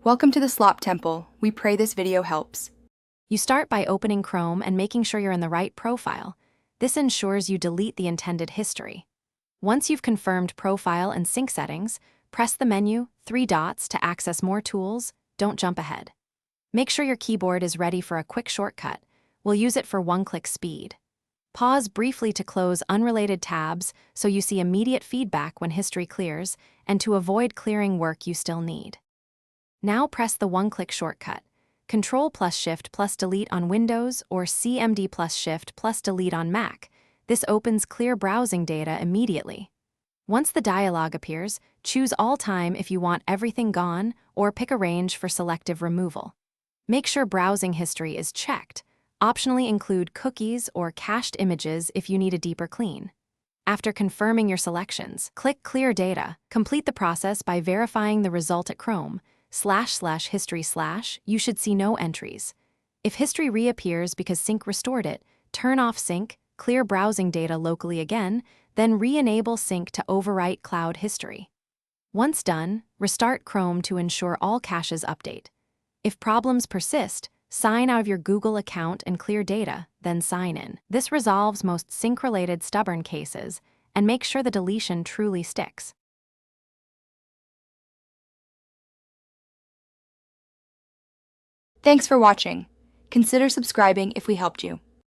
Welcome to the Slop Temple. We pray this video helps. You start by opening Chrome and making sure you're in the right profile. This ensures you delete the intended history. Once you've confirmed profile and sync settings, press the menu, 3 dots to access more tools. Don't jump ahead. Make sure your keyboard is ready for a quick shortcut. We'll use it for one-click speed. Pause briefly to close unrelated tabs so you see immediate feedback when history clears, and to avoid clearing work you still need. Now press the one-click shortcut, Ctrl+Shift+Delete on Windows or CMD+Shift+Delete on Mac. This opens clear browsing data immediately. Once the dialog appears, choose All Time if you want everything gone, or pick a range for selective removal. Make sure browsing history is checked. Optionally include cookies or cached images if you need a deeper clean. After confirming your selections, click Clear Data. Complete the process by verifying the result at Chrome. //history/ you should see no entries. If history reappears because sync restored it, turn off sync, clear browsing data locally again, then re-enable sync to overwrite cloud history. Once done, restart Chrome to ensure all caches update. If problems persist, sign out of your Google account and clear data, then sign in. This resolves most sync-related stubborn cases and makes sure the deletion truly sticks. Thanks for watching. Consider subscribing if we helped you.